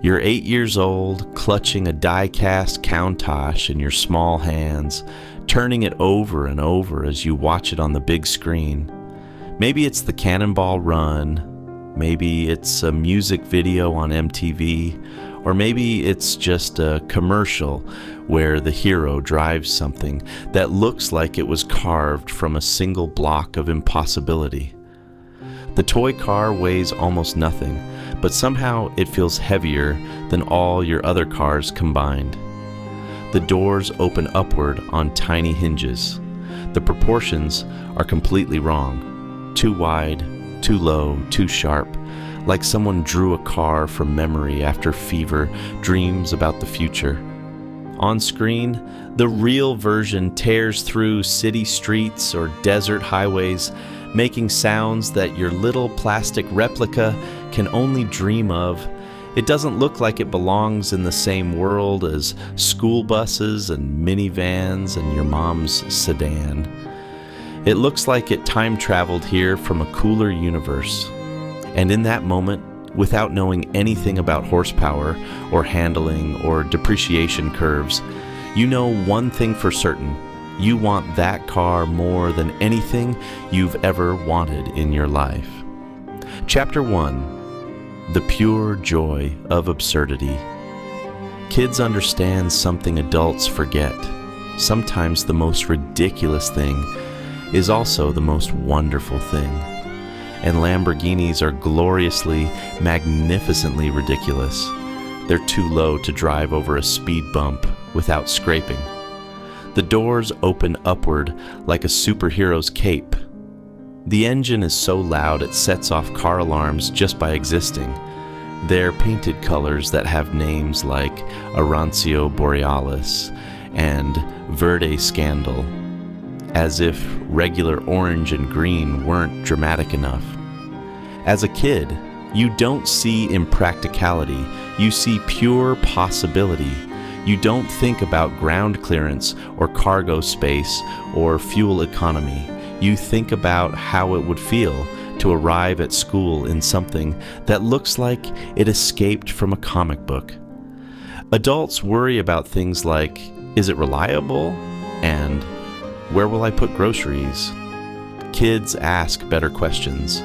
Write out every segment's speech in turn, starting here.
You're 8 years old, clutching a die-cast Countach in your small hands, turning it over and over as you watch it on the big screen. Maybe it's the Cannonball Run, maybe it's a music video on MTV, or maybe it's just a commercial where the hero drives something that looks like it was carved from a single block of impossibility. The toy car weighs almost nothing, but somehow it feels heavier than all your other cars combined. The doors open upward on tiny hinges. The proportions are completely wrong. Too wide, too low, too sharp, like someone drew a car from memory after fever dreams about the future. On screen, the real version tears through city streets or desert highways, making sounds that your little plastic replica can only dream of. It doesn't look like it belongs in the same world as school buses and minivans and your mom's sedan. It looks like it time traveled here from a cooler universe. And in that moment, without knowing anything about horsepower or handling or depreciation curves, you know one thing for certain. You want that car more than anything you've ever wanted in your life. Chapter 1. The Pure Joy of Absurdity. Kids understand something adults forget. Sometimes the most ridiculous thing is also the most wonderful thing. And Lamborghinis are gloriously, magnificently ridiculous. They're too low to drive over a speed bump without scraping. The doors open upward like a superhero's cape. The engine is so loud it sets off car alarms just by existing. They're painted colors that have names like Arancio Borealis and Verde Scandal, as if regular orange and green weren't dramatic enough. As a kid, you don't see impracticality, you see pure possibility. You don't think about ground clearance or cargo space or fuel economy. You think about how it would feel to arrive at school in something that looks like it escaped from a comic book. Adults worry about things like, is it reliable? And where will I put groceries? Kids ask better questions.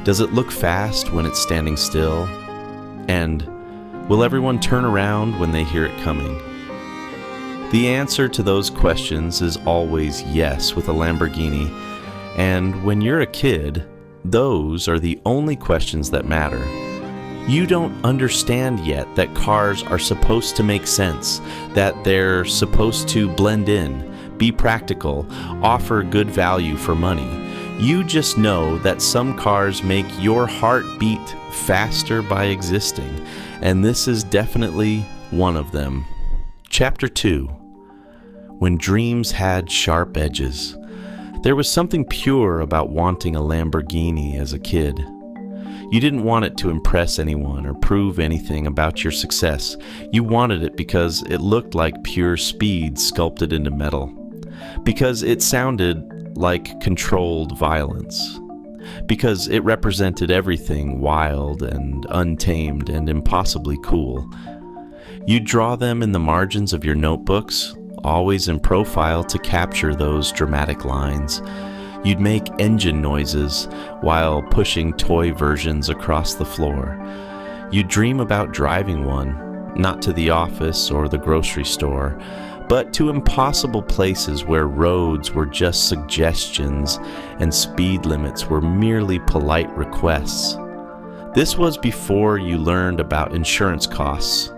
Does it look fast when it's standing still? And will everyone turn around when they hear it coming? The answer to those questions is always yes with a Lamborghini, and when you're a kid, those are the only questions that matter. You don't understand yet that cars are supposed to make sense, that they're supposed to blend in, be practical, offer good value for money. You just know that some cars make your heart beat faster by existing, and this is definitely one of them. Chapter 2. When dreams had sharp edges. There was something pure about wanting a Lamborghini as a kid. You didn't want it to impress anyone or prove anything about your success. You wanted it because it looked like pure speed sculpted into metal. Because it sounded like controlled violence. Because it represented everything wild and untamed and impossibly cool. You'd draw them in the margins of your notebooks, always in profile to capture those dramatic lines. You'd make engine noises while pushing toy versions across the floor. You'd dream about driving one, not to the office or the grocery store, but to impossible places where roads were just suggestions and speed limits were merely polite requests. This was before you learned about insurance costs,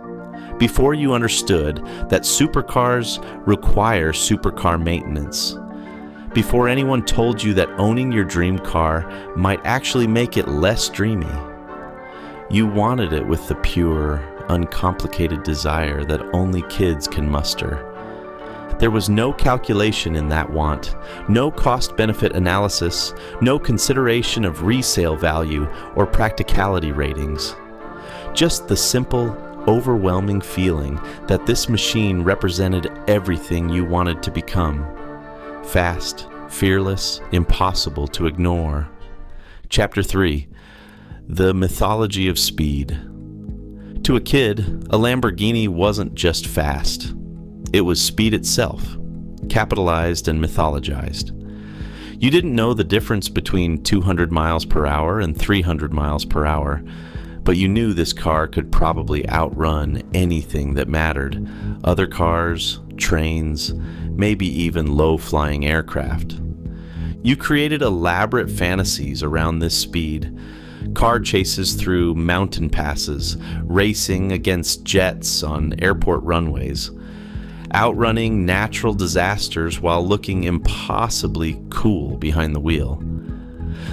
before you understood that supercars require supercar maintenance, before anyone told you that owning your dream car might actually make it less dreamy. You wanted it with the pure, uncomplicated desire that only kids can muster. There was no calculation in that want, no cost-benefit analysis, no consideration of resale value or practicality ratings. Just the simple, overwhelming feeling that this machine represented everything you wanted to become. Fast, fearless, impossible to ignore. Chapter 3. The Mythology of Speed. To a kid, a Lamborghini wasn't just fast. It was speed itself, capitalized and mythologized. You didn't know the difference between 200 miles per hour and 300 miles per hour, but you knew this car could probably outrun anything that mattered: other cars, trains, maybe even low-flying aircraft. You created elaborate fantasies around this speed: car chases through mountain passes, racing against jets on airport runways, outrunning natural disasters while looking impossibly cool behind the wheel.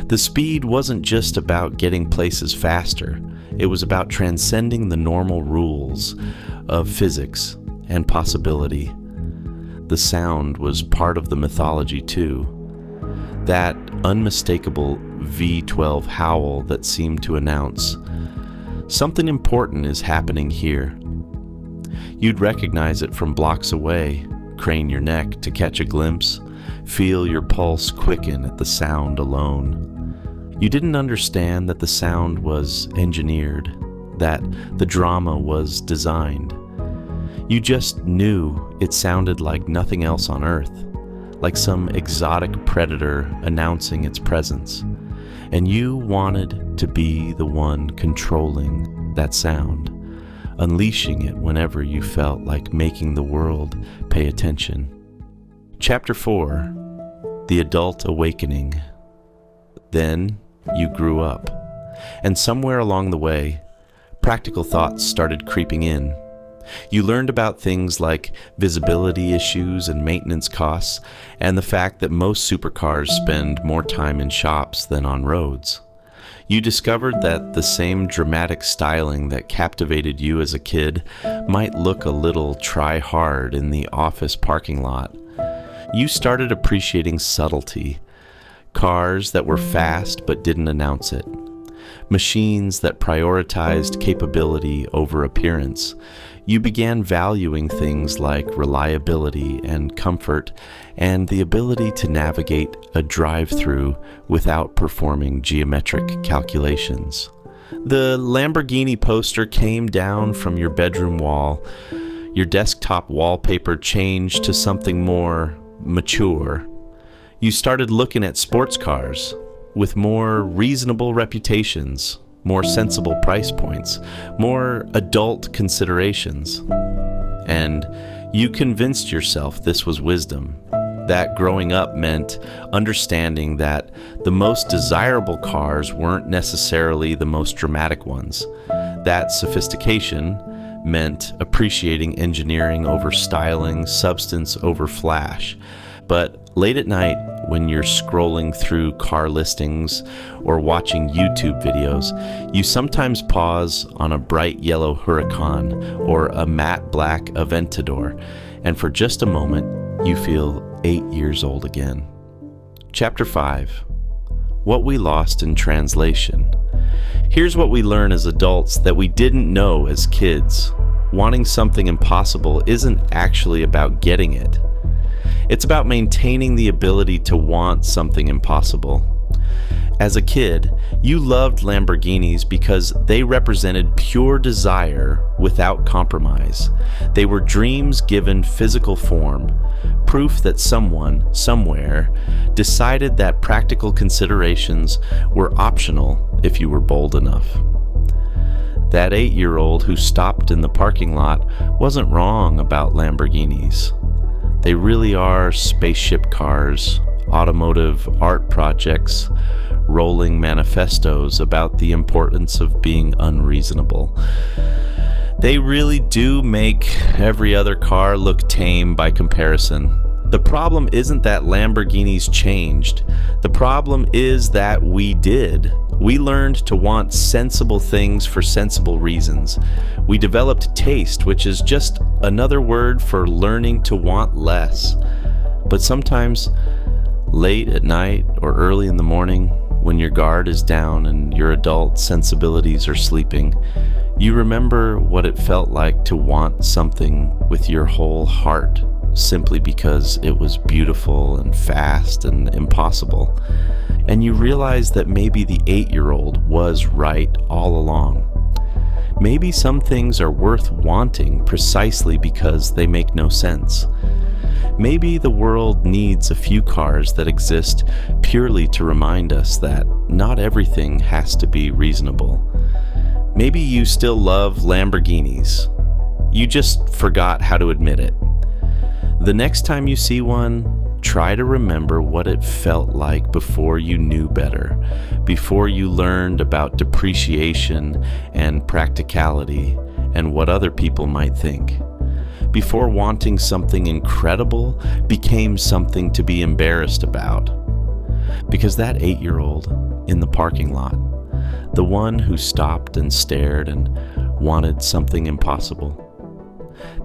The speed wasn't just about getting places faster. It was about transcending the normal rules of physics and possibility. The sound was part of the mythology too. That unmistakable V12 howl that seemed to announce, something important is happening here. You'd recognize it from blocks away, crane your neck to catch a glimpse, feel your pulse quicken at the sound alone. You didn't understand that the sound was engineered, that the drama was designed. You just knew it sounded like nothing else on Earth, like some exotic predator announcing its presence. And you wanted to be the one controlling that sound, unleashing it whenever you felt like making the world pay attention. Chapter 4: The Adult Awakening. Then you grew up, and somewhere along the way, practical thoughts started creeping in. You learned about things like visibility issues and maintenance costs, and the fact that most supercars spend more time in shops than on roads. You discovered that the same dramatic styling that captivated you as a kid might look a little try-hard in the office parking lot. You started appreciating subtlety, cars that were fast but didn't announce it, machines that prioritized capability over appearance. You began valuing things like reliability and comfort and the ability to navigate a drive-through without performing geometric calculations. The Lamborghini poster came down from your bedroom wall. Your desktop wallpaper changed to something more mature. You started looking at sports cars with more reasonable reputations, more sensible price points, more adult considerations. And you convinced yourself this was wisdom, that growing up meant understanding that the most desirable cars weren't necessarily the most dramatic ones, that sophistication meant appreciating engineering over styling, substance over flash. But late at night, when you're scrolling through car listings or watching YouTube videos, you sometimes pause on a bright yellow Huracan or a matte black Aventador, and for just a moment, you feel 8 years old again. Chapter 5: What We Lost in Translation. Here's what we learn as adults that we didn't know as kids. Wanting something impossible isn't actually about getting it. It's about maintaining the ability to want something impossible. As a kid, you loved Lamborghinis because they represented pure desire without compromise. They were dreams given physical form, proof that someone, somewhere, decided that practical considerations were optional if you were bold enough. That 8-year-old who stopped in the parking lot wasn't wrong about Lamborghinis. They really are spaceship cars, automotive art projects, rolling manifestos about the importance of being unreasonable. They really do make every other car look tame by comparison. The problem isn't that Lamborghinis changed. The problem is that we did. We learned to want sensible things for sensible reasons. We developed taste, which is just another word for learning to want less. But sometimes, late at night or early in the morning, when your guard is down and your adult sensibilities are sleeping, you remember what it felt like to want something with your whole heart, simply because it was beautiful and fast and impossible. And you realize that maybe the 8-year-old was right all along. Maybe some things are worth wanting precisely because they make no sense. Maybe the world needs a few cars that exist purely to remind us that not everything has to be reasonable. Maybe you still love Lamborghinis. You just forgot how to admit it. The next time you see one, try to remember what it felt like before you knew better, before you learned about depreciation and practicality and what other people might think. Before wanting something incredible became something to be embarrassed about. Because that 8-year-old in the parking lot, the one who stopped and stared and wanted something impossible,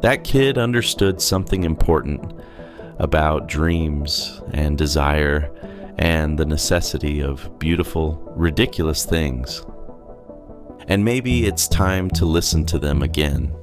that kid understood something important about dreams and desire and the necessity of beautiful, ridiculous things. And maybe it's time to listen to them again.